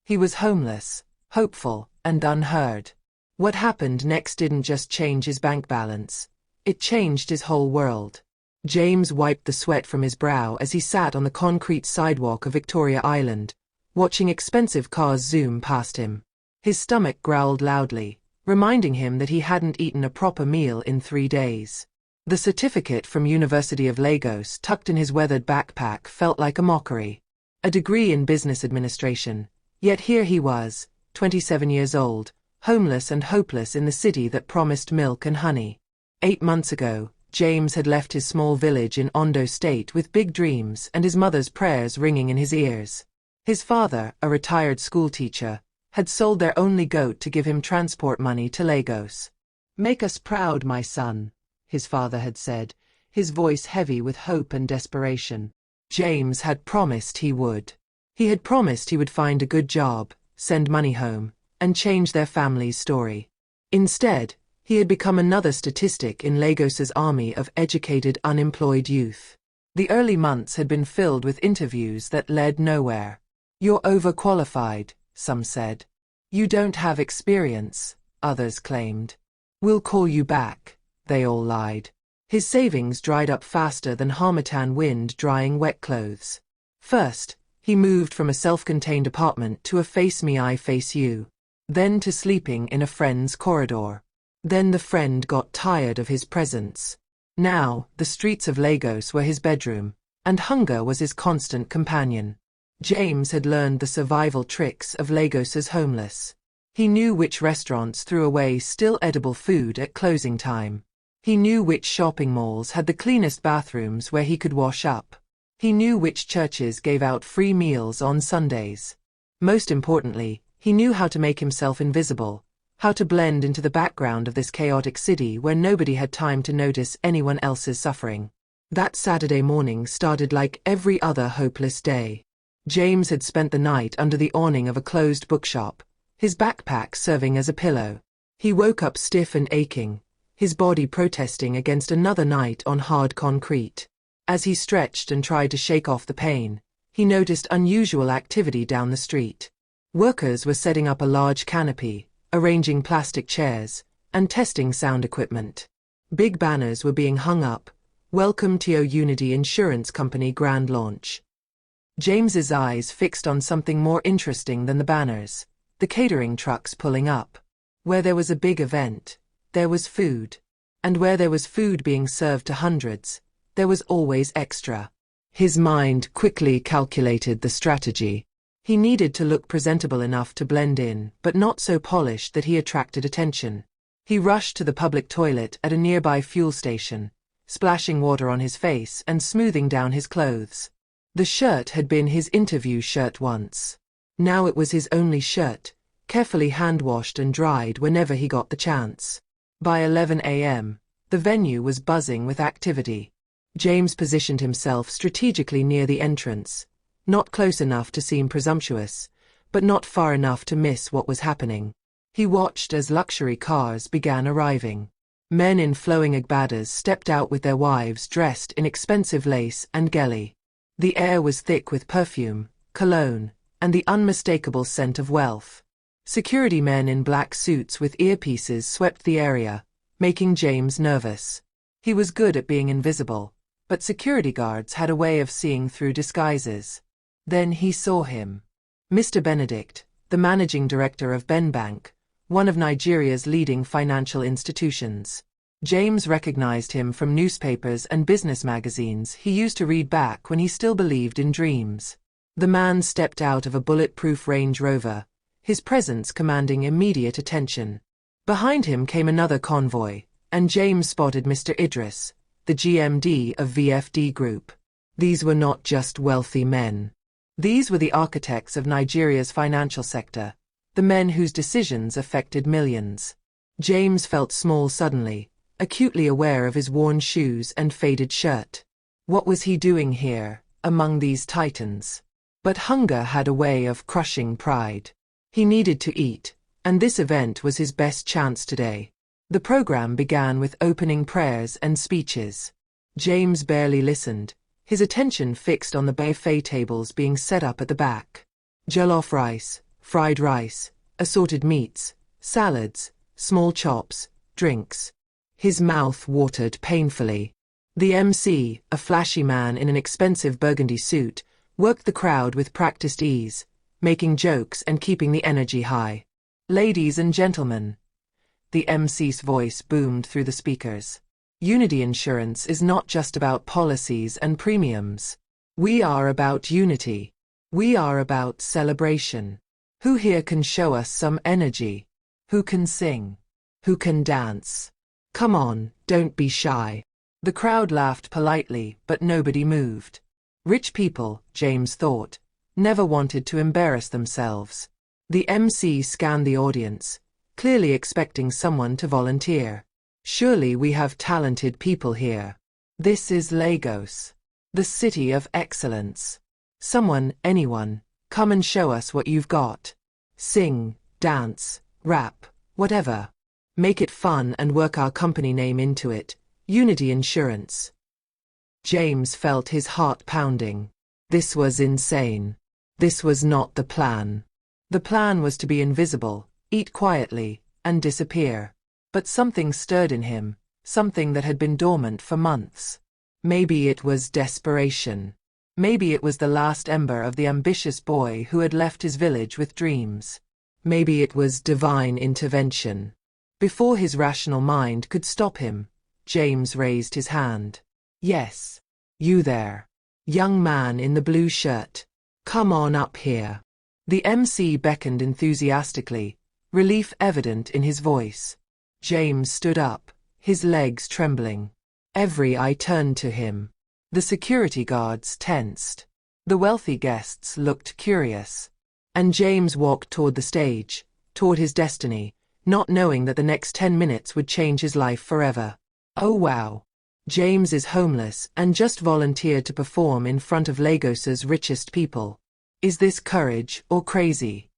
He was homeless, hopeful, and unheard. What happened next didn't just change his bank balance. It changed his whole world. James wiped the sweat from his brow as he sat on the concrete sidewalk of Victoria Island, watching expensive cars zoom past him. His stomach growled loudly, reminding him that he hadn't eaten a proper meal in 3 days. The certificate from University of Lagos tucked in his weathered backpack felt like a mockery. A degree in business administration, yet here he was, 27 years old, homeless and hopeless in the city that promised milk and honey. 8 months ago, James had left his small village in Ondo State with big dreams and his mother's prayers ringing in his ears. His father, a retired schoolteacher, had sold their only goat to give him transport money to Lagos. "Make us proud, my son," his father had said, his voice heavy with hope and desperation. James had promised he would. He had promised he would find a good job, send money home, and change their family's story. Instead, he had become another statistic in Lagos's army of educated unemployed youth. The early months had been filled with interviews that led nowhere. "You're overqualified," some said. "You don't have experience," others claimed. "We'll call you back," they all lied. His savings dried up faster than harmattan wind drying wet clothes. First, he moved from a self-contained apartment to a face-me-I-face-you. Then to sleeping in a friend's corridor. Then the friend got tired of his presence. Now, the streets of Lagos were his bedroom, and hunger was his constant companion. James had learned the survival tricks of Lagos's homeless. He knew which restaurants threw away still edible food at closing time. He knew which shopping malls had the cleanest bathrooms where he could wash up. He knew which churches gave out free meals on Sundays. Most importantly, he knew how to make himself invisible, how to blend into the background of this chaotic city where nobody had time to notice anyone else's suffering. That Saturday morning started like every other hopeless day. James had spent the night under the awning of a closed bookshop, his backpack serving as a pillow. He woke up stiff and aching, his body protesting against another night on hard concrete. As he stretched and tried to shake off the pain, he noticed unusual activity down the street. Workers were setting up a large canopy, arranging plastic chairs, and testing sound equipment. Big banners were being hung up. "Welcome to Unity Insurance Company Grand Launch." James's eyes fixed on something more interesting than the banners, the catering trucks pulling up. Where there was a big event, there was food. And where there was food being served to hundreds, there was always extra. His mind quickly calculated the strategy. He needed to look presentable enough to blend in, but not so polished that he attracted attention. He rushed to the public toilet at a nearby fuel station, splashing water on his face and smoothing down his clothes. The shirt had been his interview shirt once. Now it was his only shirt, carefully hand-washed and dried whenever he got the chance. By 11 a.m., the venue was buzzing with activity. James positioned himself strategically near the entrance, not close enough to seem presumptuous, but not far enough to miss what was happening. He watched as luxury cars began arriving. Men in flowing agbadas stepped out with their wives dressed in expensive lace and geli. The air was thick with perfume, cologne, and the unmistakable scent of wealth. Security men in black suits with earpieces swept the area, making James nervous. He was good at being invisible, but security guards had a way of seeing through disguises. Then he saw him. Mr. Benedict, the managing director of Ben Bank, one of Nigeria's leading financial institutions. James recognized him from newspapers and business magazines he used to read back when he still believed in dreams. The man stepped out of a bulletproof Range Rover, his presence commanding immediate attention. Behind him came another convoy, and James spotted Mr. Idris, the GMD of VFD Group. These were not just wealthy men. These were the architects of Nigeria's financial sector, the men whose decisions affected millions. James felt small suddenly, acutely aware of his worn shoes and faded shirt. What was he doing here, among these titans? But hunger had a way of crushing pride. He needed to eat, and this event was his best chance today. The program began with opening prayers and speeches. James barely listened, his attention fixed on the buffet tables being set up at the back. Jollof rice, fried rice, assorted meats, salads, small chops, drinks. His mouth watered painfully. The MC, a flashy man in an expensive burgundy suit, worked the crowd with practiced ease, making jokes and keeping the energy high. Ladies and gentlemen, the MC's voice boomed through the speakers. Unity Insurance is not just about policies and premiums. We are about unity. We are about celebration. Who here can show us some energy? Who can sing? Who can dance? Come on, don't be shy. The crowd laughed politely, but nobody moved. Rich people, James thought, never wanted to embarrass themselves. The MC scanned the audience, clearly expecting someone to volunteer. Surely we have talented people here. This is Lagos, the city of excellence. Someone, anyone, come and show us what you've got. Sing, dance, rap, whatever. Make it fun and work our company name into it, Unity Insurance. James felt his heart pounding. This was insane. This was not the plan. The plan was to be invisible, eat quietly, and disappear. But something stirred in him, something that had been dormant for months. Maybe it was desperation. Maybe it was the last ember of the ambitious boy who had left his village with dreams. Maybe it was divine intervention. Before his rational mind could stop him, James raised his hand. Yes, you there, young man in the blue shirt. Come on up here. The MC beckoned enthusiastically, relief evident in his voice. James stood up, his legs trembling. Every eye turned to him. The security guards tensed. The wealthy guests looked curious. And James walked toward the stage, toward his destiny, not knowing that the next 10 minutes would change his life forever. Oh wow. James is homeless and just volunteered to perform in front of Lagos's richest people. Is this courage or crazy?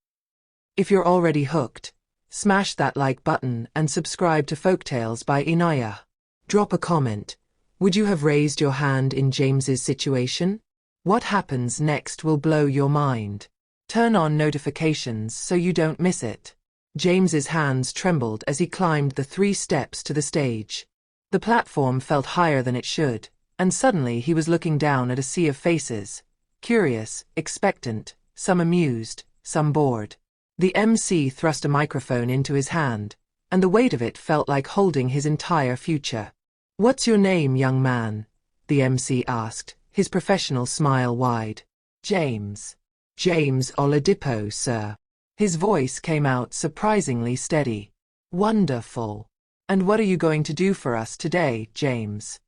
If you're already hooked, smash that like button and subscribe to Folktales by Inayah. Drop a comment. Would you have raised your hand in James's situation? What happens next will blow your mind. Turn on notifications so you don't miss it. James's hands trembled as he climbed the 3 steps to the stage. The platform felt higher than it should, and suddenly he was looking down at a sea of faces, curious, expectant, some amused, some bored. The MC thrust a microphone into his hand, and the weight of it felt like holding his entire future. What's your name, young man? The MC asked, his professional smile wide. James. James Oladipo, sir. His voice came out surprisingly steady. Wonderful. And what are you going to do for us today, James?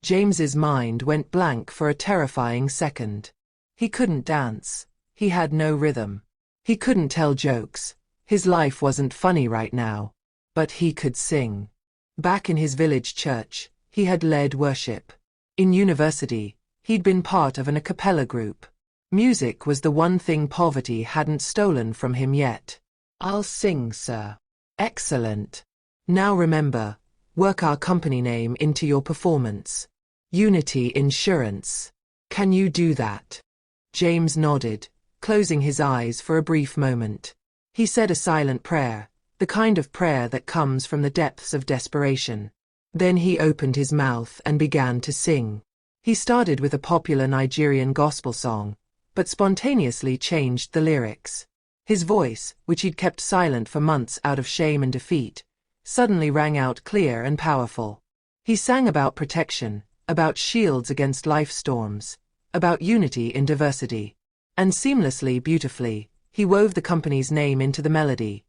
James's mind went blank for a terrifying second. He couldn't dance. He had no rhythm. He couldn't tell jokes. His life wasn't funny right now. But he could sing. Back in his village church, he had led worship. In university, he'd been part of an a cappella group. Music was the one thing poverty hadn't stolen from him yet. I'll sing, sir. Excellent. Now remember, work our company name into your performance. Unity Insurance. Can you do that? James nodded, closing his eyes for a brief moment. He said a silent prayer, the kind of prayer that comes from the depths of desperation. Then he opened his mouth and began to sing. He started with a popular Nigerian gospel song, but spontaneously changed the lyrics. His voice, which he'd kept silent for months out of shame and defeat, suddenly rang out clear and powerful. He sang about protection, about shields against life storms, about unity in diversity. And seamlessly, beautifully, he wove the company's name into the melody.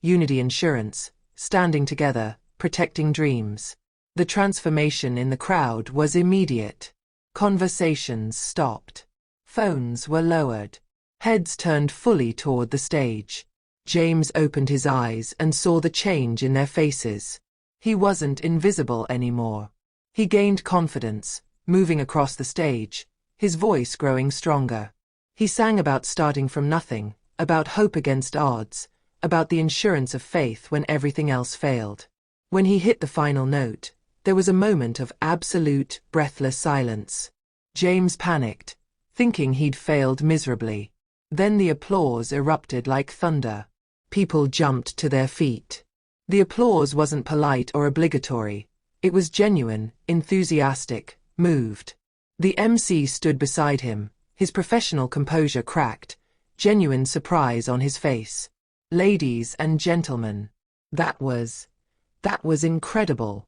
Unity Insurance, standing together, protecting dreams. The transformation in the crowd was immediate. Conversations stopped. Phones were lowered. Heads turned fully toward the stage. James opened his eyes and saw the change in their faces. He wasn't invisible anymore. He gained confidence, moving across the stage, his voice growing stronger. He sang about starting from nothing, about hope against odds, about the insurance of faith when everything else failed. When he hit the final note, there was a moment of absolute, breathless silence. James panicked, thinking he'd failed miserably. Then the applause erupted like thunder. People jumped to their feet. The applause wasn't polite or obligatory. It was genuine, enthusiastic, moved. The MC stood beside him, his professional composure cracked, genuine surprise on his face. Ladies and gentlemen, that was incredible.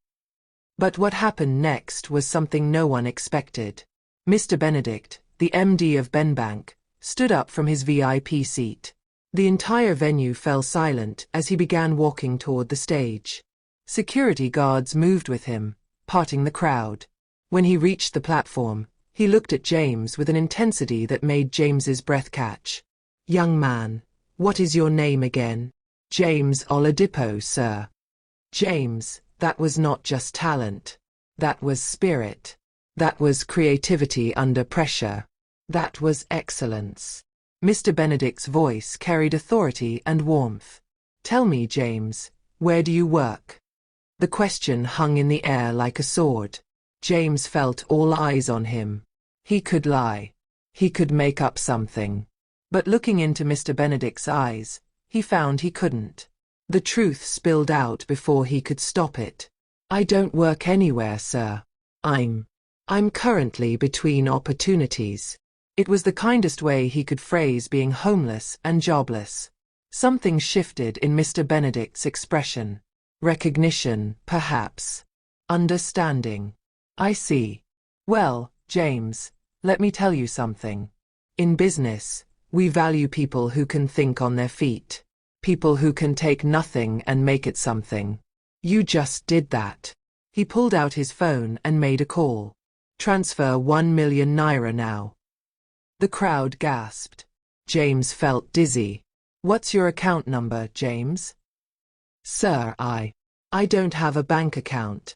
But what happened next was something no one expected. Mr. Benedict, the MD of Benbank, stood up from his VIP seat. The entire venue fell silent as he began walking toward the stage. Security guards moved with him, parting the crowd. When he reached the platform, he looked at James with an intensity that made James's breath catch. "Young man, what is your name again?" "James Oladipo, sir." "James, that was not just talent. That was spirit. That was creativity under pressure. That was excellence." Mr. Benedict's voice carried authority and warmth. "Tell me, James, where do you work?" The question hung in the air like a sword. James felt all eyes on him. He could lie. He could make up something. But looking into Mr. Benedict's eyes, he found he couldn't. The truth spilled out before he could stop it. "I don't work anywhere, sir. I'm currently between opportunities." It was the kindest way he could phrase being homeless and jobless. Something shifted in Mr. Benedict's expression. Recognition, perhaps. Understanding. "I see. Well, James, let me tell you something. In business, we value people who can think on their feet. People who can take nothing and make it something. You just did that." He pulled out his phone and made a call. "Transfer 1 million naira now." The crowd gasped. James felt dizzy. "What's your account number, James?" "Sir, I don't have a bank account."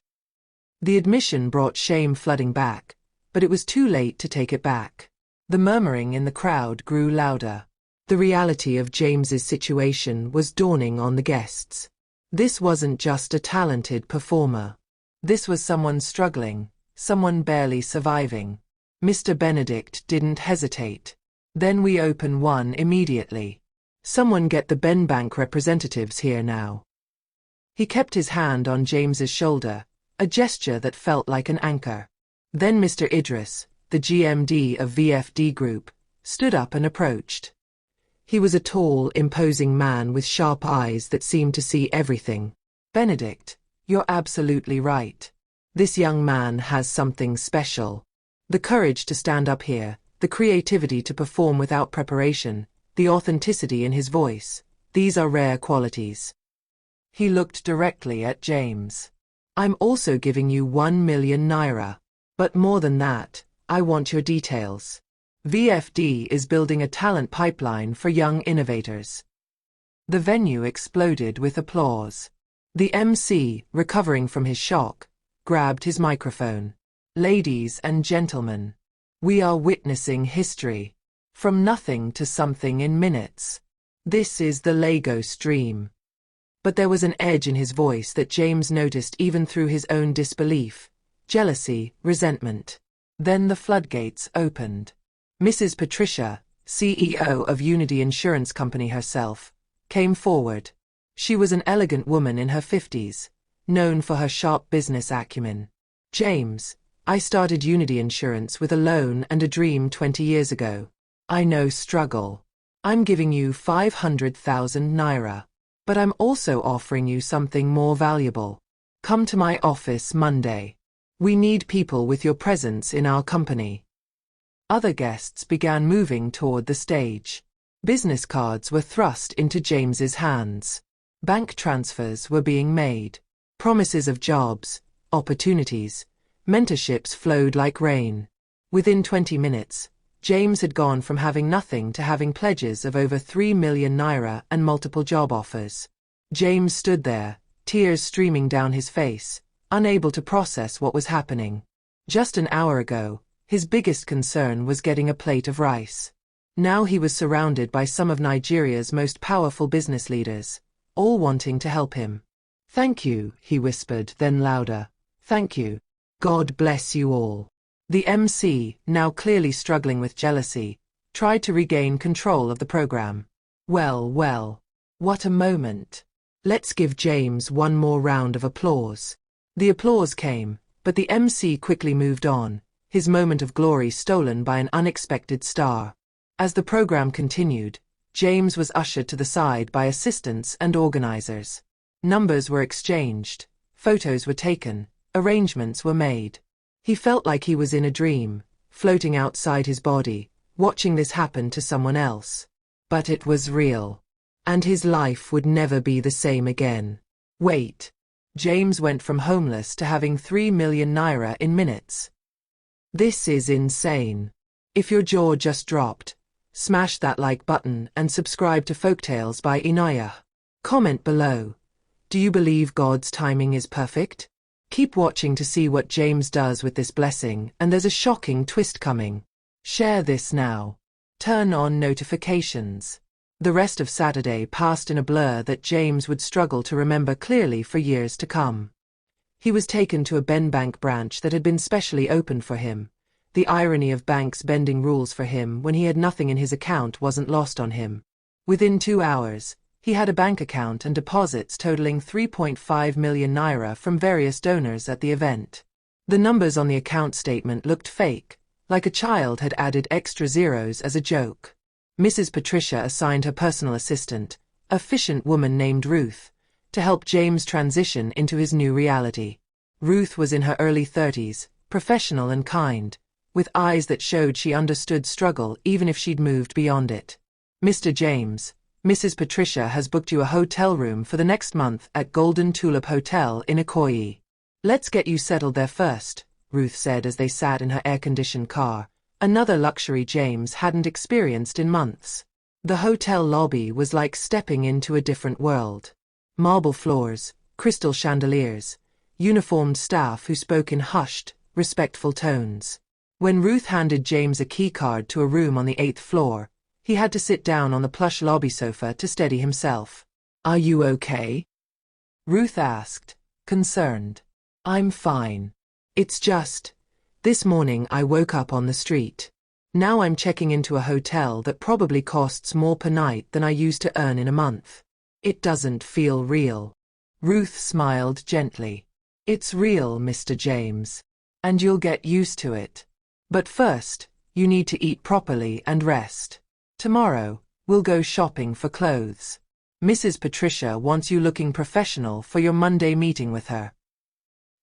The admission brought shame flooding back, but it was too late to take it back. The murmuring in the crowd grew louder. The reality of James's situation was dawning on the guests. This wasn't just a talented performer. This was someone struggling, someone barely surviving. Mr. Benedict didn't hesitate. "Then we open one immediately. Someone get the Benbank representatives here now." He kept his hand on James's shoulder, a gesture that felt like an anchor. Then Mr. Idris, the GMD of VFD Group, stood up and approached. He was a tall, imposing man with sharp eyes that seemed to see everything. "Benedict, you're absolutely right. This young man has something special. The courage to stand up here, the creativity to perform without preparation, the authenticity in his voice, these are rare qualities." He looked directly at James. "I'm also giving you 1 million naira. But more than that, I want your details. VFD is building a talent pipeline for young innovators." The venue exploded with applause. The MC, recovering from his shock, grabbed his microphone. "Ladies and gentlemen, we are witnessing history. From nothing to something in minutes. This is the Lagos dream." But there was an edge in his voice that James noticed even through his own disbelief. Jealousy, resentment. Then the floodgates opened. Mrs. Patricia, CEO of Unity Insurance Company herself, came forward. She was an elegant woman in her 50s, known for her sharp business acumen. "James, I started Unity Insurance with a loan and a dream 20 years ago. I know struggle. I'm giving you 500,000 naira. But I'm also offering you something more valuable. Come to my office Monday. We need people with your presence in our company." Other guests began moving toward the stage. Business cards were thrust into James's hands. Bank transfers were being made. Promises of jobs, opportunities, mentorships flowed like rain. Within 20 minutes, James had gone from having nothing to having pledges of over 3 million naira and multiple job offers. James stood there, tears streaming down his face, unable to process what was happening. Just an hour ago, his biggest concern was getting a plate of rice. Now he was surrounded by some of Nigeria's most powerful business leaders, all wanting to help him. "Thank you," he whispered, then louder. "Thank you. God bless you all." The MC, now clearly struggling with jealousy, tried to regain control of the program. Well, well. What a moment. Let's give James one more round of applause. The applause came, but the MC quickly moved on, his moment of glory stolen by an unexpected star. As the program continued, James was ushered to the side by assistants and organizers. Numbers were exchanged, photos were taken, arrangements were made. He felt like he was in a dream, floating outside his body, watching this happen to someone else. But it was real. And his life would never be the same again. Wait. James went from homeless to having 3 million naira in minutes. This is insane. If your jaw just dropped, smash that like button and subscribe to Folktales by Inayah. Comment below. Do you believe God's timing is perfect? Keep watching to see what James does with this blessing, and there's a shocking twist coming. Share this now. Turn on notifications. The rest of Saturday passed in a blur that James would struggle to remember clearly for years to come. He was taken to a bank branch that had been specially opened for him. The irony of banks bending rules for him when he had nothing in his account wasn't lost on him. Within 2 hours, he had a bank account and deposits totaling 3.5 million naira from various donors at the event. The numbers on the account statement looked fake, like a child had added extra zeros as a joke. Mrs. Patricia assigned her personal assistant, a efficient woman named Ruth, to help James transition into his new reality. Ruth was in her early 30s, professional and kind, with eyes that showed she understood struggle even if she'd moved beyond it. Mr. James, Mrs. Patricia has booked you a hotel room for the next month at Golden Tulip Hotel in Ikoyi. Let's get you settled there first, Ruth said as they sat in her air-conditioned car, another luxury James hadn't experienced in months. The hotel lobby was like stepping into a different world. Marble floors, crystal chandeliers, uniformed staff who spoke in hushed, respectful tones. When Ruth handed James a keycard to a room on the 8th floor, he had to sit down on the plush lobby sofa to steady himself. "Are you okay?" Ruth asked, concerned. "I'm fine. It's just, this morning I woke up on the street. Now I'm checking into a hotel that probably costs more per night than I used to earn in a month. It doesn't feel real." Ruth smiled gently. "It's real, Mr. James. And you'll get used to it. But first, you need to eat properly and rest. Tomorrow, we'll go shopping for clothes. Mrs. Patricia wants you looking professional for your Monday meeting with her."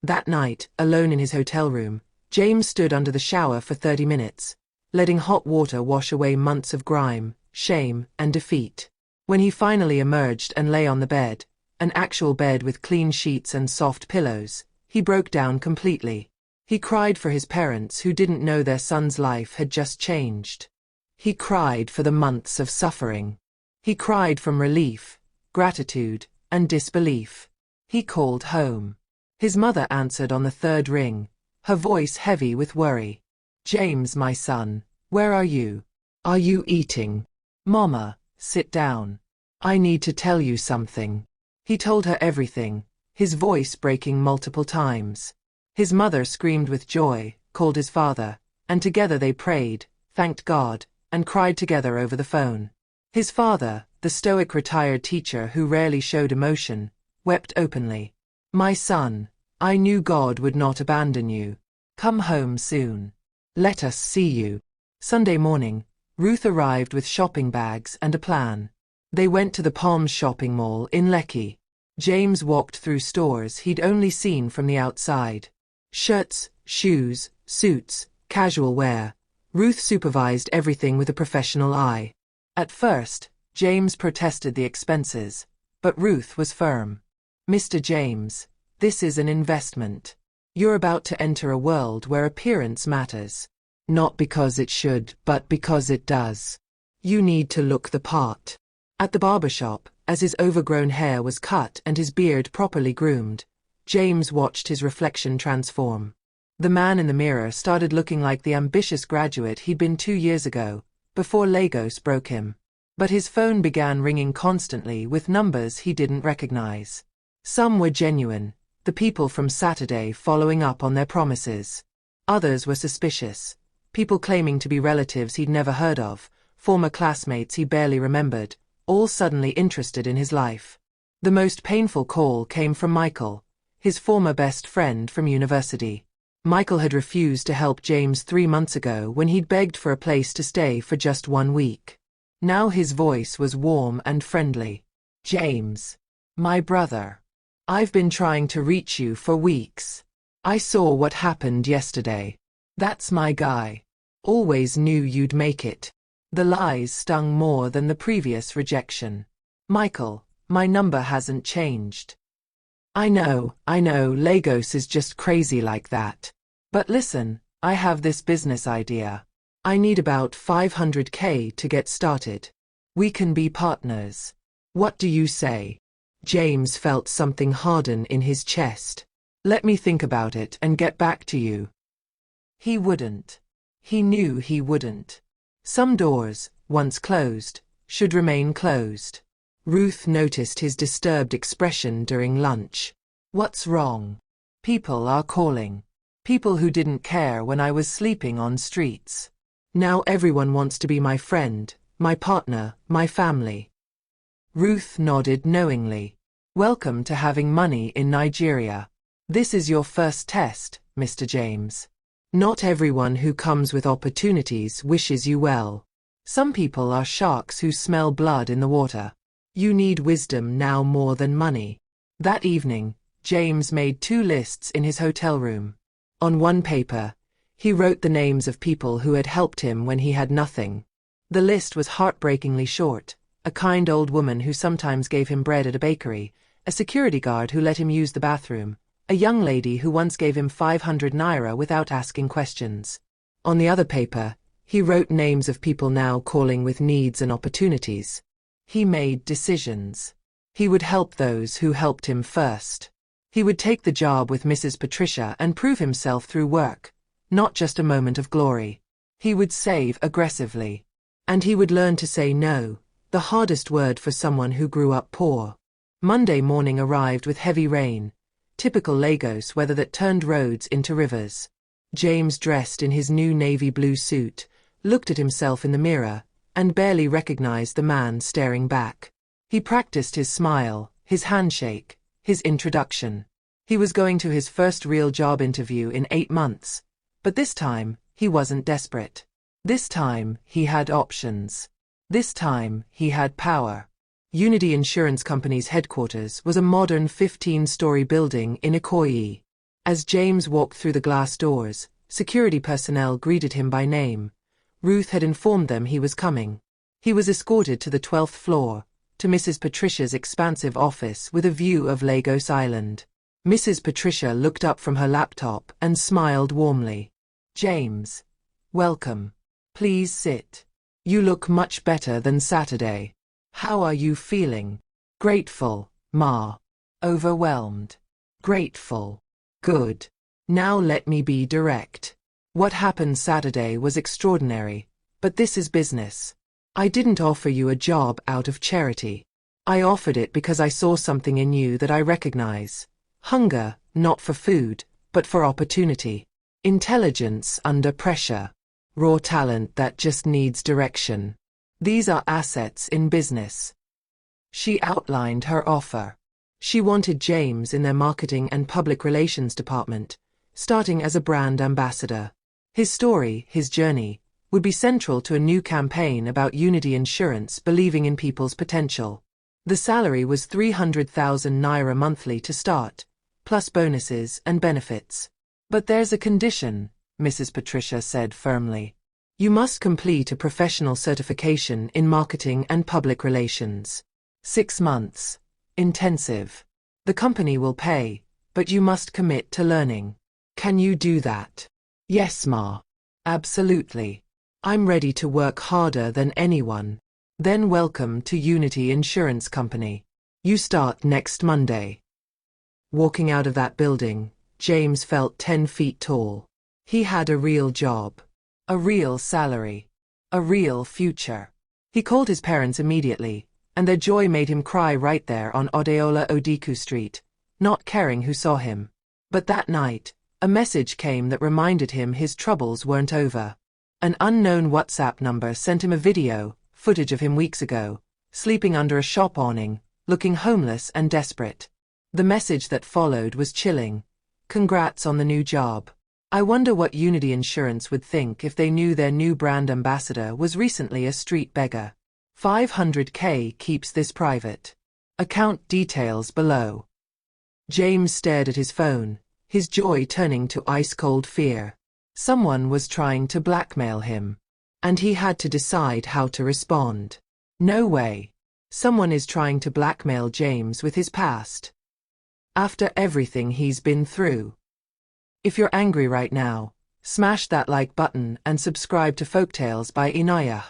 That night, alone in his hotel room, James stood under the shower for 30 minutes, letting hot water wash away months of grime, shame, and defeat. When he finally emerged and lay on the bed, an actual bed with clean sheets and soft pillows, he broke down completely. He cried for his parents who didn't know their son's life had just changed. He cried for the months of suffering. He cried from relief, gratitude, and disbelief. He called home. His mother answered on the 3rd ring, her voice heavy with worry. "James, my son, where are you? Are you eating? Mama, sit down. I need to tell you something." He told her everything, his voice breaking multiple times. His mother screamed with joy, called his father, and together they prayed, thanked God, and cried together over the phone. His father, the stoic retired teacher who rarely showed emotion, wept openly. "My son, I knew God would not abandon you. Come home soon. Let us see you." Sunday morning, Ruth arrived with shopping bags and a plan. They went to the Palms shopping mall in Lekki. James walked through stores he'd only seen from the outside. Shirts, shoes, suits, casual wear. Ruth supervised everything with a professional eye. At first, James protested the expenses, but Ruth was firm. "Mr. James, this is an investment. You're about to enter a world where appearance matters. Not because it should, but because it does. You need to look the part." At the barbershop, as his overgrown hair was cut and his beard properly groomed, James watched his reflection transform. The man in the mirror started looking like the ambitious graduate he'd been 2 years ago, before Lagos broke him. But his phone began ringing constantly with numbers he didn't recognize. Some were genuine, the people from Saturday following up on their promises. Others were suspicious, people claiming to be relatives he'd never heard of, former classmates he barely remembered, all suddenly interested in his life. The most painful call came from Michael, his former best friend from university. Michael had refused to help James 3 months ago when he'd begged for a place to stay for just 1 week. Now his voice was warm and friendly. "James, my brother. I've been trying to reach you for weeks. I saw what happened yesterday. That's my guy. Always knew you'd make it." The lies stung more than the previous rejection. "Michael, my number hasn't changed." I know, Lagos is just crazy like that. But listen, I have this business idea. I need about 500K to get started. We can be partners. What do you say?" James felt something harden in his chest. "Let me think about it and get back to you." He wouldn't. He knew he wouldn't. Some doors, once closed, should remain closed. Ruth noticed his disturbed expression during lunch. "What's wrong?" "People are calling. People who didn't care when I was sleeping on streets. Now everyone wants to be my friend, my partner, my family." Ruth nodded knowingly. "Welcome to having money in Nigeria. This is your first test, Mr. James. Not everyone who comes with opportunities wishes you well. Some people are sharks who smell blood in the water. You need wisdom now more than money." That evening, James made 2 lists in his hotel room. On one paper, he wrote the names of people who had helped him when he had nothing. The list was heartbreakingly short: a kind old woman who sometimes gave him bread at a bakery, a security guard who let him use the bathroom, a young lady who once gave him 500 naira without asking questions. On the other paper, he wrote names of people now calling with needs and opportunities. He made decisions. He would help those who helped him first. He would take the job with Mrs. Patricia and prove himself through work, not just a moment of glory. He would save aggressively. And he would learn to say no, the hardest word for someone who grew up poor. Monday morning arrived with heavy rain, typical Lagos weather that turned roads into rivers. James, dressed in his new navy blue suit, looked at himself in the mirror and barely recognized the man staring back. He practiced his smile, his handshake, his introduction. He was going to his first real job interview in 8 months. But this time, he wasn't desperate. This time, he had options. This time, he had power. Unity Insurance Company's headquarters was a modern 15-story building in Ikoyi. As James walked through the glass doors, security personnel greeted him by name. Ruth had informed them he was coming. He was escorted to the 12th floor, to Mrs. Patricia's expansive office with a view of Lagos Island. Mrs. Patricia looked up from her laptop and smiled warmly. "James, welcome. Please sit. You look much better than Saturday. How are you feeling?" "Grateful, Ma." "Overwhelmed?" "Grateful." "Good. Now let me be direct. What happened Saturday was extraordinary, but this is business. I didn't offer you a job out of charity. I offered it because I saw something in you that I recognize. Hunger, not for food, but for opportunity. Intelligence under pressure. Raw talent that just needs direction. These are assets in business." She outlined her offer. She wanted James in their marketing and public relations department, starting as a brand ambassador. His story, his journey, would be central to a new campaign about Unity Insurance believing in people's potential. The salary was 300,000 naira monthly to start, plus bonuses and benefits. "But there's a condition," Mrs. Patricia said firmly. "You must complete a professional certification in marketing and public relations. 6 months. Intensive. The company will pay, but you must commit to learning. Can you do that?" "Yes, Ma. Absolutely. I'm ready to work harder than anyone." "Then welcome to Unity Insurance Company. You start next Monday." Walking out of that building, James felt 10 feet tall. He had a real job. A real salary. A real future. He called his parents immediately, and their joy made him cry right there on Odeola Odiku Street, not caring who saw him. But that night, a message came that reminded him his troubles weren't over. An unknown WhatsApp number sent him a video, footage of him weeks ago, sleeping under a shop awning, looking homeless and desperate. The message that followed was chilling. Congrats on the new job. I wonder what Unity Insurance would think if they knew their new brand ambassador was recently a street beggar. 500K keeps this private. Account details below. James stared at his phone, his joy turning to ice-cold fear. Someone was trying to blackmail him. And he had to decide how to respond. No way. Someone is trying to blackmail James with his past. After everything he's been through. If you're angry right now, smash that like button and subscribe to Folktales by Inayah.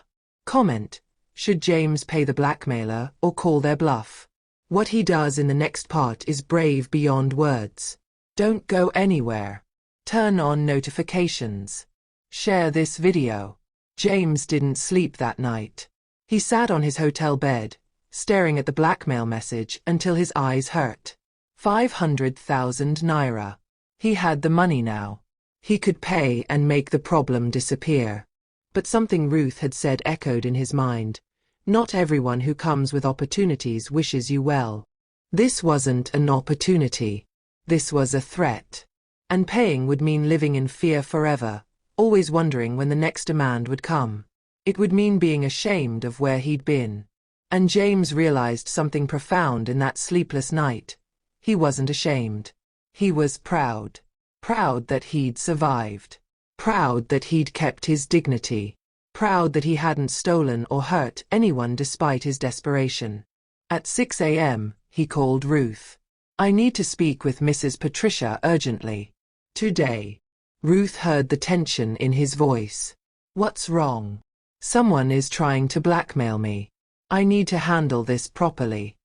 Comment, should James pay the blackmailer or call their bluff? What he does in the next part is brave beyond words. Don't go anywhere. Turn on notifications. Share this video. James didn't sleep that night. He sat on his hotel bed, staring at the blackmail message until his eyes hurt. 500,000 naira. He had the money now. He could pay and make the problem disappear. But something Ruth had said echoed in his mind. Not everyone who comes with opportunities wishes you well. This wasn't an opportunity. This was a threat. And paying would mean living in fear forever, always wondering when the next demand would come. It would mean being ashamed of where he'd been. And James realized something profound in that sleepless night. He wasn't ashamed. He was proud. Proud that he'd survived. Proud that he'd kept his dignity. Proud that he hadn't stolen or hurt anyone despite his desperation. At 6 a.m., he called Ruth. I need to speak with Mrs. Patricia urgently. Today. Ruth heard the tension in his voice. What's wrong? Someone is trying to blackmail me. I need to handle this properly.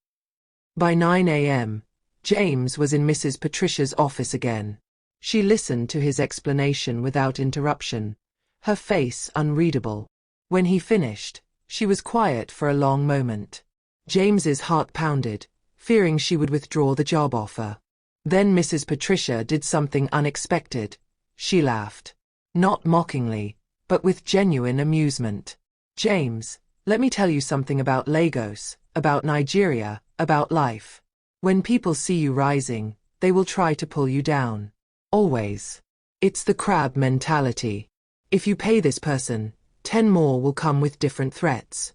By 9 a.m., James was in Mrs. Patricia's office again. She listened to his explanation without interruption, her face unreadable. When he finished, she was quiet for a long moment. James's heart pounded, fearing she would withdraw the job offer. Then Mrs. Patricia did something unexpected. She laughed. Not mockingly, but with genuine amusement. James, let me tell you something about Lagos, about Nigeria, about life. When people see you rising, they will try to pull you down. Always. It's the crab mentality. If you pay this person, 10 more will come with different threats.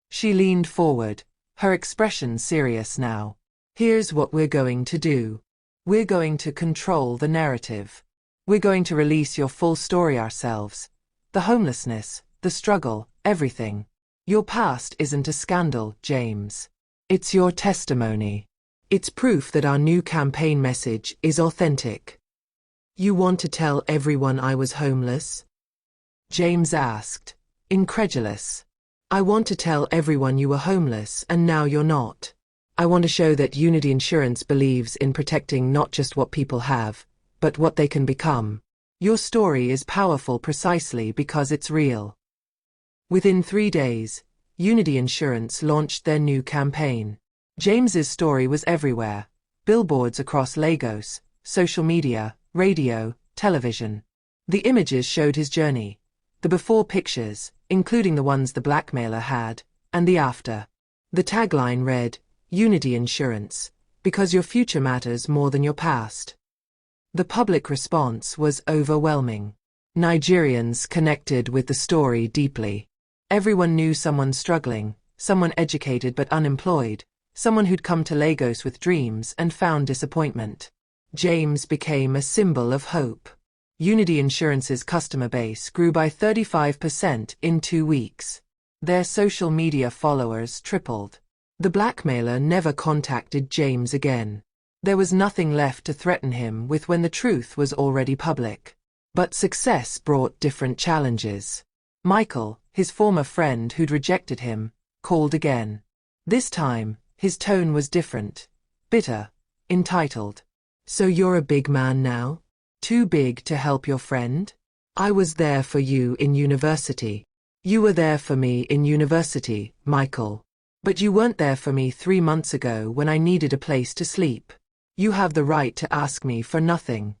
She leaned forward, her expression serious now. Here's what we're going to do. We're going to control the narrative. We're going to release your full story ourselves. The homelessness, the struggle, everything. Your past isn't a scandal, James. It's your testimony. It's proof that our new campaign message is authentic. You want to tell everyone I was homeless? James asked, incredulous. I want to tell everyone you were homeless and now you're not. I want to show that Unity Insurance believes in protecting not just what people have, but what they can become. Your story is powerful precisely because it's real. Within 3 days, Unity Insurance launched their new campaign. James's story was everywhere. Billboards across Lagos, social media, radio, television. The images showed his journey. The before pictures, including the ones the blackmailer had, and the after. The tagline read, Unity Insurance, because your future matters more than your past. The public response was overwhelming. Nigerians connected with the story deeply. Everyone knew someone struggling, someone educated but unemployed, someone who'd come to Lagos with dreams and found disappointment. James became a symbol of hope. Unity Insurance's customer base grew by 35% in 2 weeks. Their social media followers tripled. The blackmailer never contacted James again. There was nothing left to threaten him with when the truth was already public. But success brought different challenges. Michael, his former friend who'd rejected him, called again. This time, his tone was different. Bitter. Entitled. So you're a big man now? Too big to help your friend? I was there for you in university. You were there for me in university, Michael. But you weren't there for me 3 months ago when I needed a place to sleep. You have the right to ask me for nothing.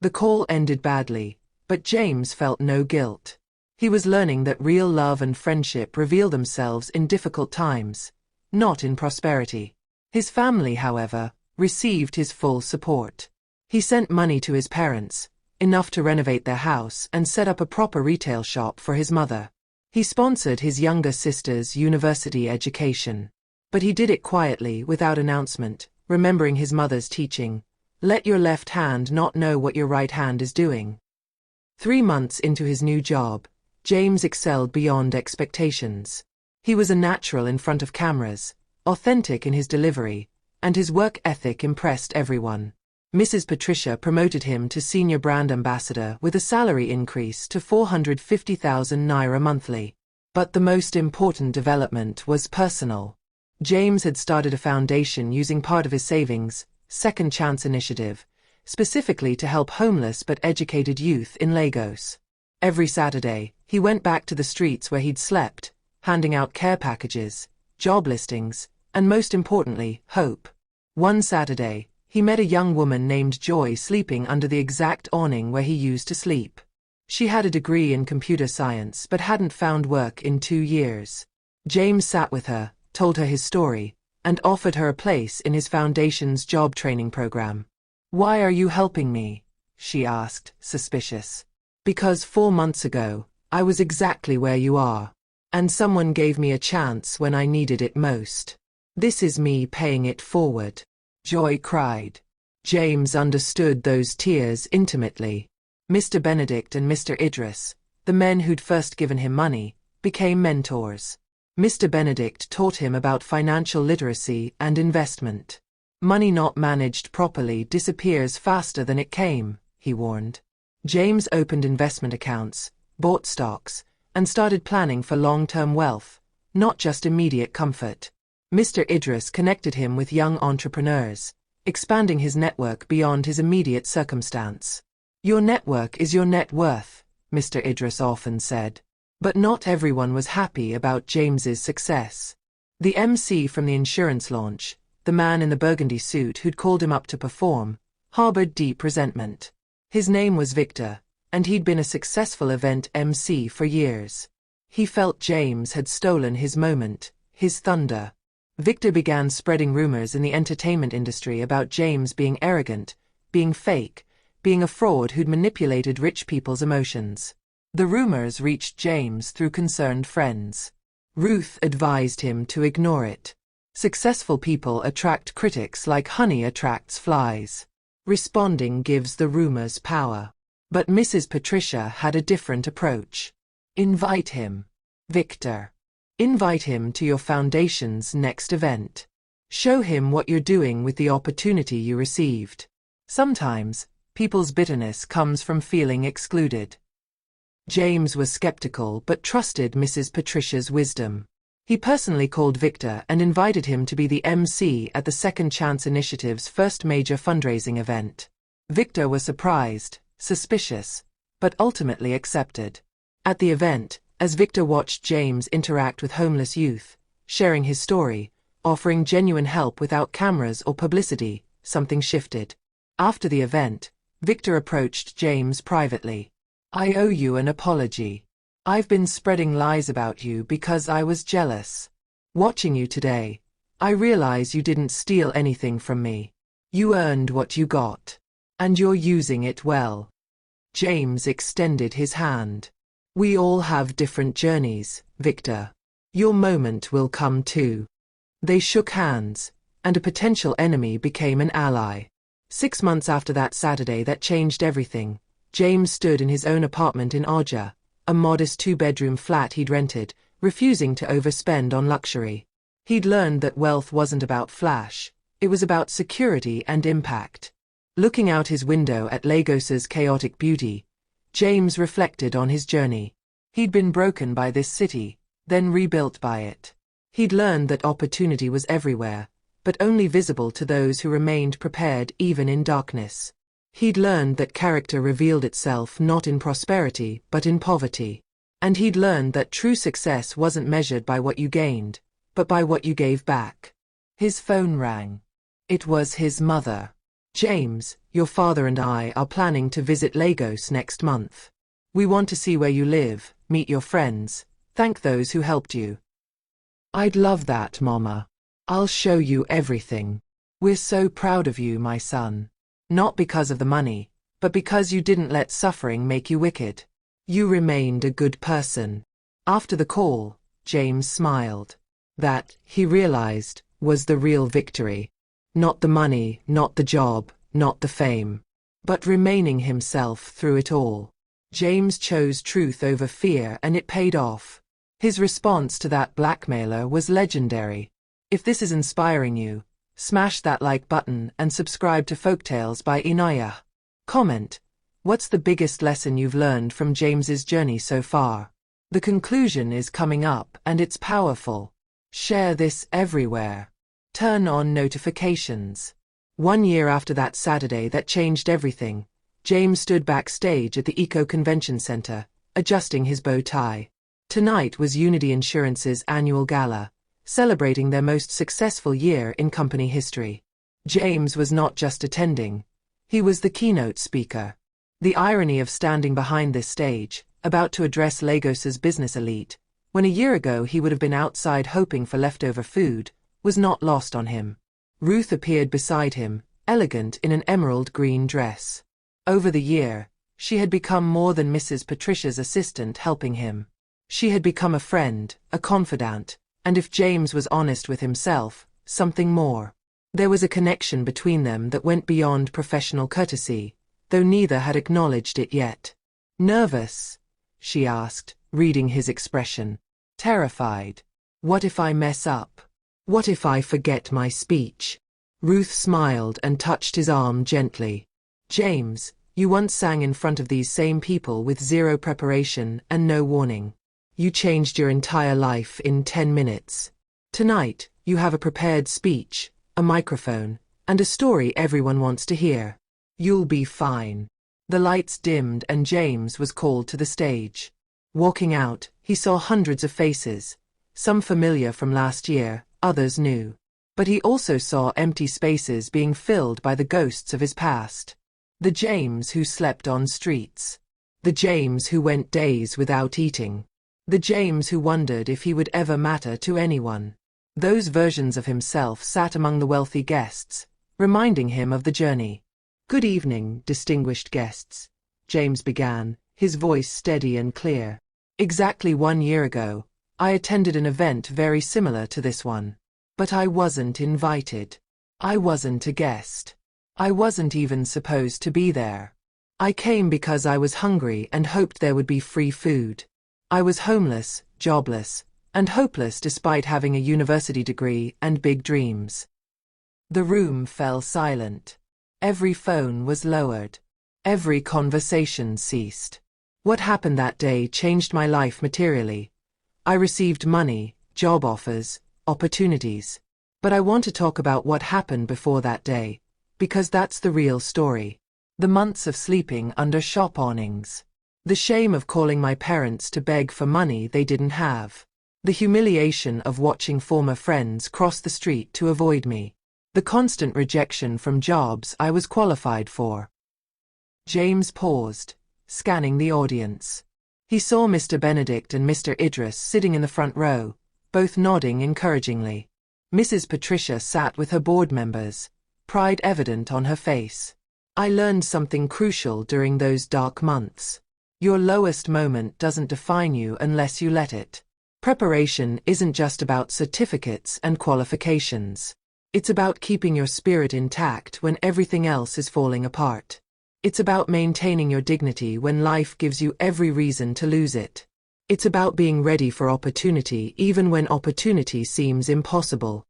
The call ended badly, but James felt no guilt. He was learning that real love and friendship reveal themselves in difficult times, not in prosperity. His family, however, received his full support. He sent money to his parents, enough to renovate their house and set up a proper retail shop for his mother. He sponsored his younger sister's university education. But he did it quietly, without announcement, remembering his mother's teaching, "Let your left hand not know what your right hand is doing." 3 months into his new job, James excelled beyond expectations. He was a natural in front of cameras, authentic in his delivery, and his work ethic impressed everyone. Mrs. Patricia promoted him to senior brand ambassador with a salary increase to 450,000 naira monthly. But the most important development was personal. James had started a foundation using part of his savings, Second Chance Initiative, specifically to help homeless but educated youth in Lagos. Every Saturday, he went back to the streets where he'd slept, handing out care packages, job listings, and most importantly, hope. One Saturday, he met a young woman named Joy sleeping under the exact awning where he used to sleep. She had a degree in computer science but hadn't found work in 2 years. James sat with her, told her his story, and offered her a place in his foundation's job training program. "Why are you helping me?" she asked, suspicious. "Because 4 months ago, I was exactly where you are. And someone gave me a chance when I needed it most. This is me paying it forward," Joy cried. James understood those tears intimately. Mr. Benedict and Mr. Idris, the men who'd first given him money, became mentors. Mr. Benedict taught him about financial literacy and investment. "Money not managed properly disappears faster than it came," he warned. James opened investment accounts, bought stocks, and started planning for long-term wealth, not just immediate comfort. Mr. Idris connected him with young entrepreneurs, expanding his network beyond his immediate circumstance. "Your network is your net worth," Mr. Idris often said. But not everyone was happy about James's success. The MC from the insurance launch, the man in the burgundy suit who'd called him up to perform, harbored deep resentment. His name was Victor, and he'd been a successful event MC for years. He felt James had stolen his moment, his thunder. Victor began spreading rumors in the entertainment industry about James being arrogant, being fake, being a fraud who'd manipulated rich people's emotions. The rumors reached James through concerned friends. Ruth advised him to ignore it. Successful people attract critics like honey attracts flies. Responding gives the rumors power. But Mrs. Patricia had a different approach. "Invite him, Victor. Invite him to your foundation's next event. Show him what you're doing with the opportunity you received." Sometimes, people's bitterness comes from feeling excluded. James was skeptical but trusted Mrs. Patricia's wisdom. He personally called Victor and invited him to be the MC at the Second Chance Initiative's first major fundraising event. Victor was surprised, suspicious, but ultimately accepted. At the event, as Victor watched James interact with homeless youth, sharing his story, offering genuine help without cameras or publicity, something shifted. After the event, Victor approached James privately. "I owe you an apology. I've been spreading lies about you because I was jealous. Watching you today, I realize you didn't steal anything from me. You earned what you got. And you're using it well." James extended his hand. "We all have different journeys, Victor. Your moment will come too." They shook hands, and a potential enemy became an ally. 6 months after that Saturday that changed everything, James stood in his own apartment in Oja, a modest 2-bedroom flat he'd rented, refusing to overspend on luxury. He'd learned that wealth wasn't about flash, it was about security and impact. Looking out his window at Lagos's chaotic beauty, James reflected on his journey. He'd been broken by this city, then rebuilt by it. He'd learned that opportunity was everywhere, but only visible to those who remained prepared even in darkness. He'd learned that character revealed itself not in prosperity but in poverty. And he'd learned that true success wasn't measured by what you gained, but by what you gave back. His phone rang. It was his mother. "James, your father and I are planning to visit Lagos next month. We want to see where you live, meet your friends, thank those who helped you. I'd love that, Mama. I'll show you everything. We're so proud of you, my son. Not because of the money, but because you didn't let suffering make you wicked. You remained a good person. After the call, James smiled. That, he realized, was the real victory. Not the money, not the job, not the fame, but remaining himself through it all. James chose truth over fear, and it paid off. His response to that blackmailer was legendary. If this is inspiring you, smash that like button and subscribe to Folktales by Inayah. Comment: what's the biggest lesson you've learned from James's journey so far? The conclusion is coming up, and it's powerful. Share this everywhere. Turn on notifications. 1 year after that Saturday that changed everything, James stood backstage at the Eco Convention Center, adjusting his bow tie. Tonight was Unity Insurance's annual gala, celebrating their most successful year in company history. James was not just attending, he was the keynote speaker. The irony of standing behind this stage, about to address Lagos's business elite, when a year ago he would have been outside hoping for leftover food, was not lost on him. Ruth appeared beside him, elegant in an emerald green dress. Over the year, she had become more than Mrs. Patricia's assistant helping him. She had become a friend, a confidant, and if James was honest with himself, something more. There was a connection between them that went beyond professional courtesy, though neither had acknowledged it yet. Nervous? She asked, reading his expression. Terrified. What if I mess up? What if I forget my speech? Ruth smiled and touched his arm gently. James, you once sang in front of these same people with zero preparation and no warning. You changed your entire life in 10 minutes. Tonight, you have a prepared speech, a microphone, and a story everyone wants to hear. You'll be fine. The lights dimmed and James was called to the stage. Walking out, he saw hundreds of faces, some familiar from last year, others new. But he also saw empty spaces being filled by the ghosts of his past. The James who slept on streets. The James who went days without eating. The James who wondered if he would ever matter to anyone. Those versions of himself sat among the wealthy guests, reminding him of the journey. Good evening, distinguished guests, James began, his voice steady and clear. Exactly 1 year ago, I attended an event very similar to this one. But I wasn't invited. I wasn't a guest. I wasn't even supposed to be there. I came because I was hungry and hoped there would be free food. I was homeless, jobless, and hopeless despite having a university degree and big dreams. The room fell silent. Every phone was lowered. Every conversation ceased. What happened that day changed my life materially. I received money, job offers, opportunities. But I want to talk about what happened before that day, because that's the real story. The months of sleeping under shop awnings. The shame of calling my parents to beg for money they didn't have. The humiliation of watching former friends cross the street to avoid me. The constant rejection from jobs I was qualified for. James paused, scanning the audience. He saw Mr. Benedict and Mr. Idris sitting in the front row, both nodding encouragingly. Mrs. Patricia sat with her board members, pride evident on her face. I learned something crucial during those dark months. Your lowest moment doesn't define you unless you let it. Preparation isn't just about certificates and qualifications. It's about keeping your spirit intact when everything else is falling apart. It's about maintaining your dignity when life gives you every reason to lose it. It's about being ready for opportunity even when opportunity seems impossible.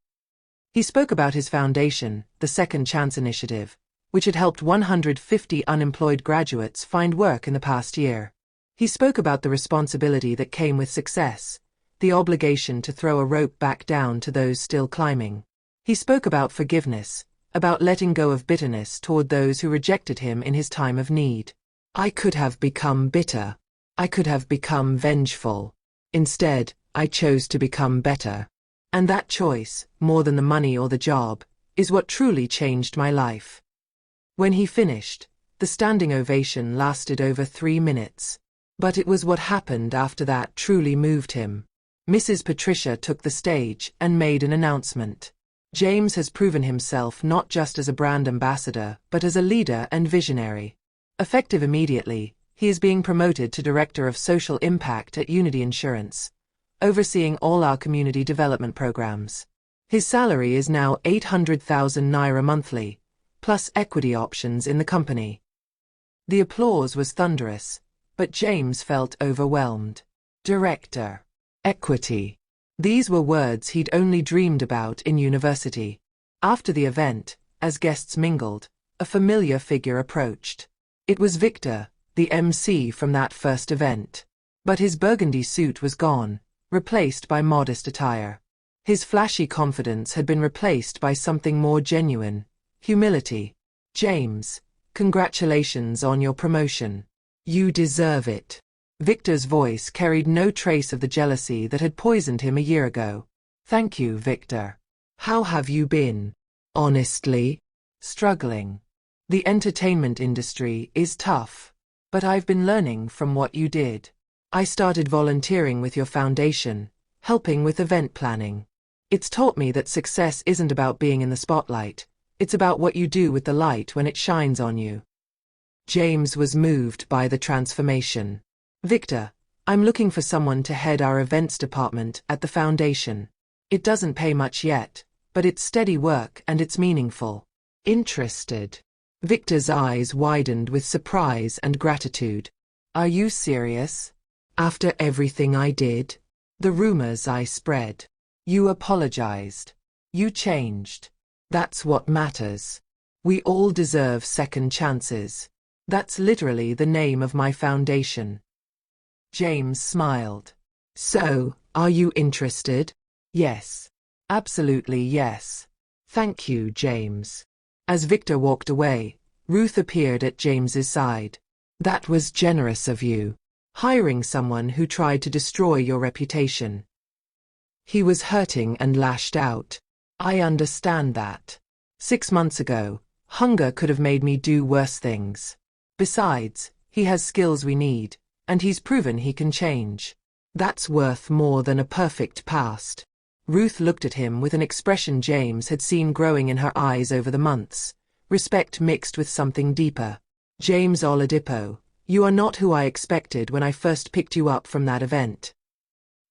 He spoke about his foundation, the Second Chance Initiative, which had helped 150 unemployed graduates find work in the past year. He spoke about the responsibility that came with success, the obligation to throw a rope back down to those still climbing. He spoke about forgiveness, about letting go of bitterness toward those who rejected him in his time of need. I could have become bitter. I could have become vengeful. Instead, I chose to become better. And that choice, more than the money or the job, is what truly changed my life. When he finished, the standing ovation lasted over 3 minutes. But it was what happened after that truly moved him. Mrs. Patricia took the stage and made an announcement. James has proven himself not just as a brand ambassador, but as a leader and visionary. Effective immediately, he is being promoted to Director of Social Impact at Unity Insurance, overseeing all our community development programs. His salary is now 800,000 naira monthly, plus equity options in the company. The applause was thunderous, but James felt overwhelmed. Director. Equity. These were words he'd only dreamed about in university. After the event, as guests mingled, a familiar figure approached. It was Victor, the MC from that first event. But his burgundy suit was gone, replaced by modest attire. His flashy confidence had been replaced by something more genuine: humility. James, congratulations on your promotion. You deserve it. Victor's voice carried no trace of the jealousy that had poisoned him a year ago. Thank you, Victor. How have you been? Honestly, struggling. The entertainment industry is tough, but I've been learning from what you did. I started volunteering with your foundation, helping with event planning. It's taught me that success isn't about being in the spotlight. It's about what you do with the light when it shines on you. James was moved by the transformation. Victor, I'm looking for someone to head our events department at the foundation. It doesn't pay much yet, but it's steady work and it's meaningful. Interested? Victor's eyes widened with surprise and gratitude. Are you serious? After everything I did? The rumors I spread? You apologized. You changed. That's what matters. We all deserve second chances. That's literally the name of my foundation. James smiled. So, are you interested? Yes. Absolutely yes. Thank you, James. As Victor walked away, Ruth appeared at James's side. That was generous of you. Hiring someone who tried to destroy your reputation. He was hurting and lashed out. I understand that. 6 months ago, hunger could have made me do worse things. Besides, he has skills we need, and he's proven he can change. That's worth more than a perfect past. Ruth looked at him with an expression James had seen growing in her eyes over the months, respect mixed with something deeper. James Oladipo, you are not who I expected when I first picked you up from that event.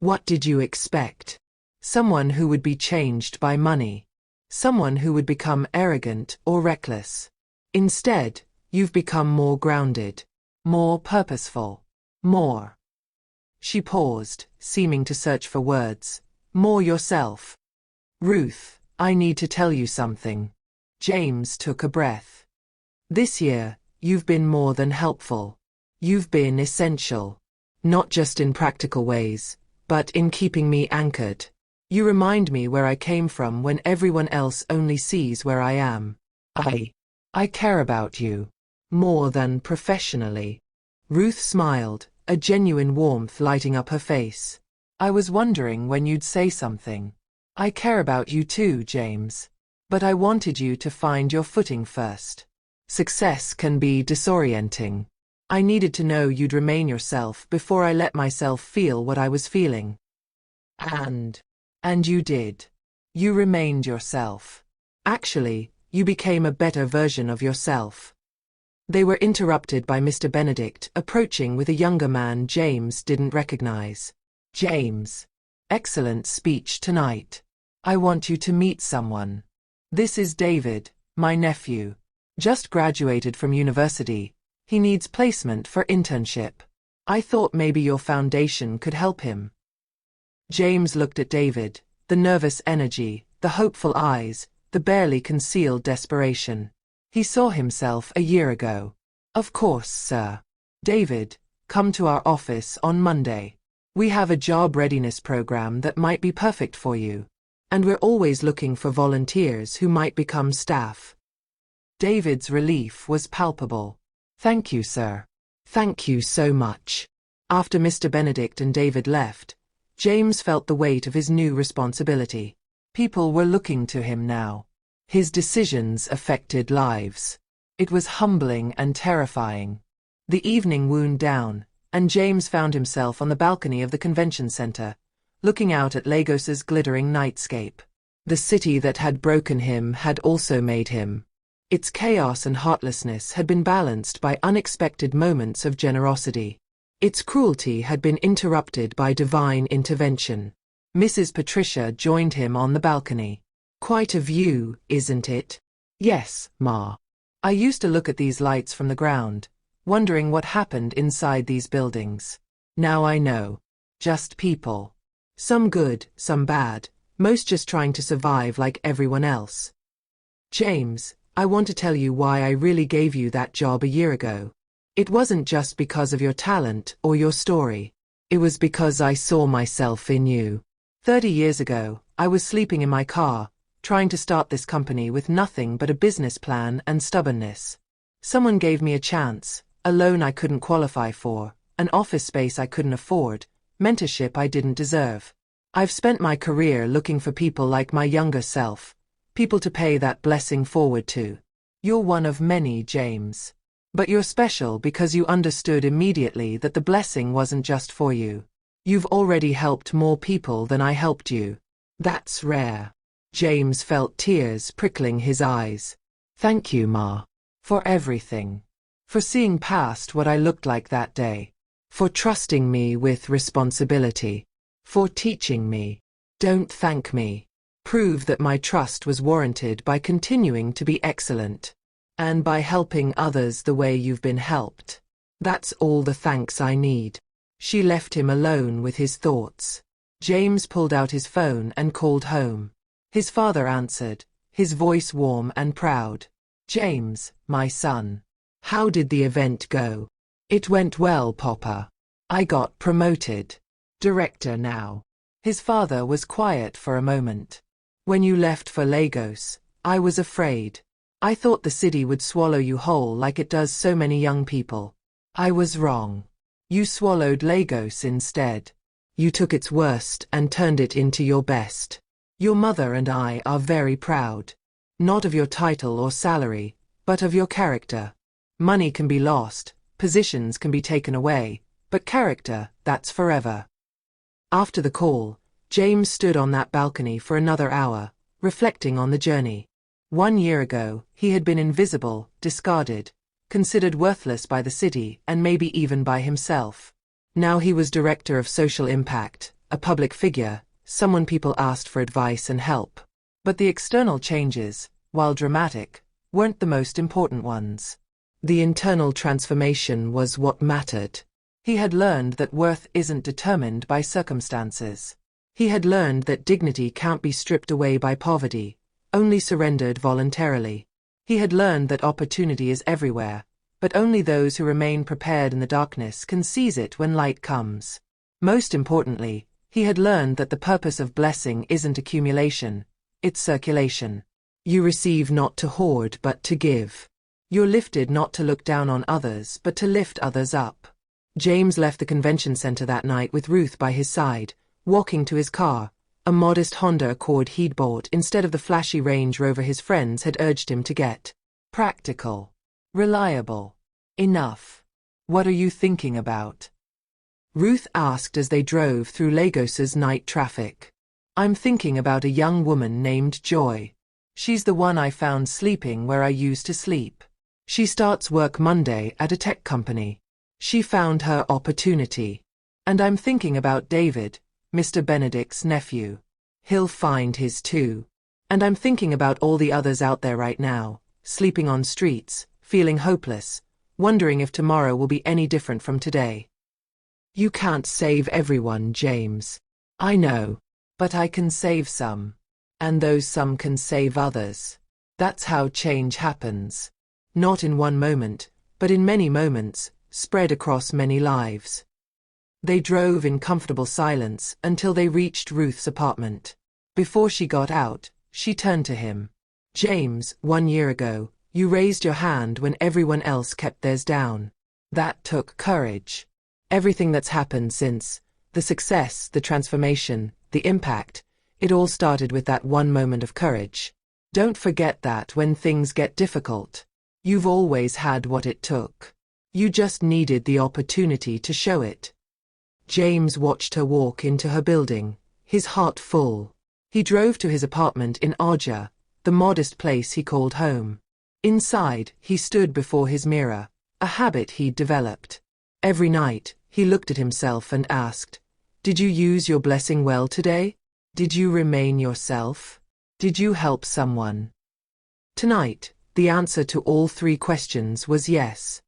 What did you expect? Someone who would be changed by money. Someone who would become arrogant or reckless. Instead, you've become more grounded, more purposeful, more. She paused, seeming to search for words. More yourself. Ruth, I need to tell you something. James took a breath. This year, you've been more than helpful. You've been essential. Not just in practical ways, but in keeping me anchored. You remind me where I came from when everyone else only sees where I am. I care about you. More than professionally. Ruth smiled, a genuine warmth lighting up her face. I was wondering when you'd say something. I care about you too, James. But I wanted you to find your footing first. Success can be disorienting. I needed to know you'd remain yourself before I let myself feel what I was feeling. And you did. You remained yourself. Actually, you became a better version of yourself. They were interrupted by Mr. Benedict approaching with a younger man James didn't recognize. James. Excellent speech tonight. I want you to meet someone. This is David, my nephew. Just graduated from university. He needs placement for internship. I thought maybe your foundation could help him. James looked at David, the nervous energy, the hopeful eyes, the barely concealed desperation. He saw himself a year ago. Of course, sir. David, come to our office on Monday. We have a job readiness program that might be perfect for you. And we're always looking for volunteers who might become staff. David's relief was palpable. Thank you, sir. Thank you so much. After Mr. Benedict and David left, James felt the weight of his new responsibility. People were looking to him now. His decisions affected lives. It was humbling and terrifying. The evening wound down, and James found himself on the balcony of the convention center, looking out at Lagos's glittering nightscape. The city that had broken him had also made him. Its chaos and heartlessness had been balanced by unexpected moments of generosity. Its cruelty had been interrupted by divine intervention. Mrs. Patricia joined him on the balcony. "Quite a view, isn't it?" "Yes, Ma. I used to look at these lights from the ground, wondering what happened inside these buildings. Now I know. Just people. Some good, some bad, most just trying to survive like everyone else. James, I want to tell you why I really gave you that job a year ago. It wasn't just because of your talent or your story. It was because I saw myself in you. 30 years ago, I was sleeping in my car, trying to start this company with nothing but a business plan and stubbornness. Someone gave me a chance, a loan I couldn't qualify for, an office space I couldn't afford, mentorship I didn't deserve. I've spent my career looking for people like my younger self, people to pay that blessing forward to. You're one of many, James. But you're special because you understood immediately that the blessing wasn't just for you. You've already helped more people than I helped you. That's rare." James felt tears prickling his eyes. "Thank you, Ma. For everything. For seeing past what I looked like that day. For trusting me with responsibility. For teaching me. Don't thank me. Prove that my trust was warranted by continuing to be excellent. And by helping others the way you've been helped. That's all the thanks I need." She left him alone with his thoughts. James pulled out his phone and called home. His father answered, his voice warm and proud. "James, my son. How did the event go?" "It went well, Papa. I got promoted. Director now." His father was quiet for a moment. "When you left for Lagos, I was afraid. I thought the city would swallow you whole like it does so many young people. I was wrong. You swallowed Lagos instead. You took its worst and turned it into your best. Your mother and I are very proud. Not of your title or salary, but of your character. Money can be lost, positions can be taken away, but character, that's forever." After the call, James stood on that balcony for another hour, reflecting on the journey. 1 year ago, he had been invisible, discarded, considered worthless by the city and maybe even by himself. Now he was director of social impact, a public figure, someone people asked for advice and help. But the external changes, while dramatic, weren't the most important ones. The internal transformation was what mattered. He had learned that worth isn't determined by circumstances. He had learned that dignity can't be stripped away by poverty, only surrendered voluntarily. He had learned that opportunity is everywhere, but only those who remain prepared in the darkness can seize it when light comes. Most importantly, he had learned that the purpose of blessing isn't accumulation, it's circulation. You receive not to hoard but to give. You're lifted not to look down on others but to lift others up. James left the convention center that night with Ruth by his side, walking to his car, a modest Honda Accord he'd bought instead of the flashy Range Rover his friends had urged him to get. Practical. Reliable. Enough. "What are you thinking about?" Ruth asked as they drove through Lagos's night traffic. "I'm thinking about a young woman named Joy. She's the one I found sleeping where I used to sleep. She starts work Monday at a tech company. She found her opportunity. And I'm thinking about David, Mr. Benedict's nephew. He'll find his too. And I'm thinking about all the others out there right now, sleeping on streets, feeling hopeless, wondering if tomorrow will be any different from today." "You can't save everyone, James. I know. But I can save some. And those some can save others. That's how change happens. Not in one moment, but in many moments, spread across many lives." They drove in comfortable silence until they reached Ruth's apartment. Before she got out, she turned to him. "James, 1 year ago, you raised your hand when everyone else kept theirs down. That took courage. Everything that's happened since, the success, the transformation, the impact, it all started with that one moment of courage. Don't forget that when things get difficult. You've always had what it took. You just needed the opportunity to show it. James watched her walk into her building, his heart full. He drove to his apartment in Aja, the modest place he called home. Inside, he stood before his mirror, a habit he'd developed. Every night, he looked at himself and asked, "Did you use your blessing well today? Did you remain yourself? Did you help someone?" Tonight, the answer to all three questions was yes.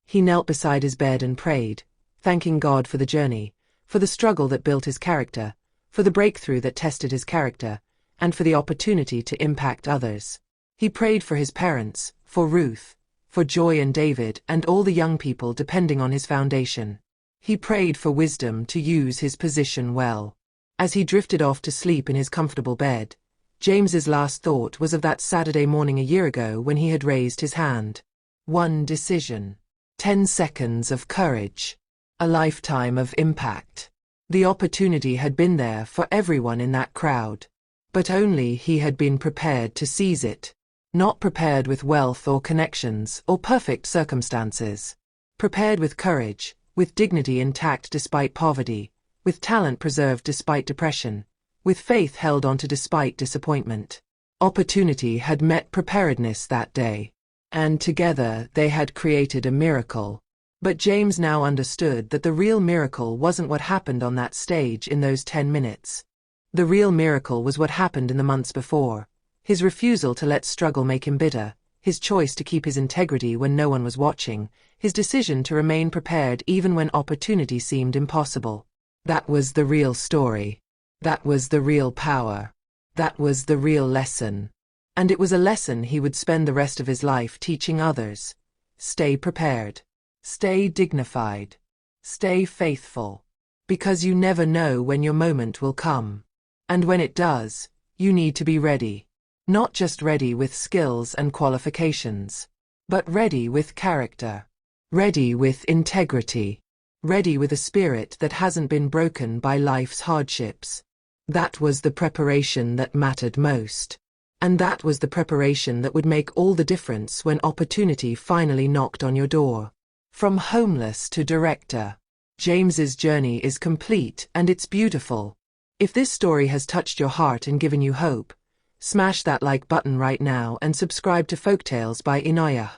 He knelt beside his bed and prayed, thanking God for the journey, for the struggle that built his character, for the breakthrough that tested his character, and for the opportunity to impact others. He prayed for his parents, for Ruth, for Joy and David and all the young people depending on his foundation. He prayed for wisdom to use his position well. As he drifted off to sleep in his comfortable bed, James's last thought was of that Saturday morning a year ago when he had raised his hand. One decision. 10 seconds of courage. A lifetime of impact. The opportunity had been there for everyone in that crowd. But only he had been prepared to seize it. Not prepared with wealth or connections or perfect circumstances. Prepared with courage, with dignity intact despite poverty, with talent preserved despite depression, with faith held onto despite disappointment. Opportunity had met preparedness that day. And together they had created a miracle. But James now understood that the real miracle wasn't what happened on that stage in those 10 minutes. The real miracle was what happened in the months before. His refusal to let struggle make him bitter, his choice to keep his integrity when no one was watching, his decision to remain prepared even when opportunity seemed impossible. That was the real story. That was the real power. That was the real lesson. And it was a lesson he would spend the rest of his life teaching others. Stay prepared. Stay dignified. Stay faithful. Because you never know when your moment will come. And when it does, you need to be ready. Not just ready with skills and qualifications, but ready with character. Ready with integrity. Ready with a spirit that hasn't been broken by life's hardships. That was the preparation that mattered most. And that was the preparation that would make all the difference when opportunity finally knocked on your door. From homeless to director, James's journey is complete and it's beautiful. If this story has touched your heart and given you hope, smash that like button right now and subscribe to Folktales by Inayah.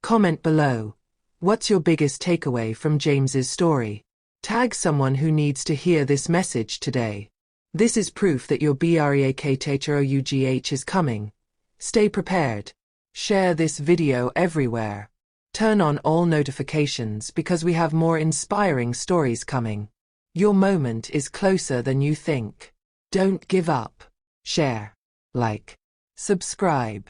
Comment below. What's your biggest takeaway from James's story? Tag someone who needs to hear this message today. This is proof that your breakthrough is coming. Stay prepared. Share this video everywhere. Turn on all notifications because we have more inspiring stories coming. Your moment is closer than you think. Don't give up. Share. Like. Subscribe.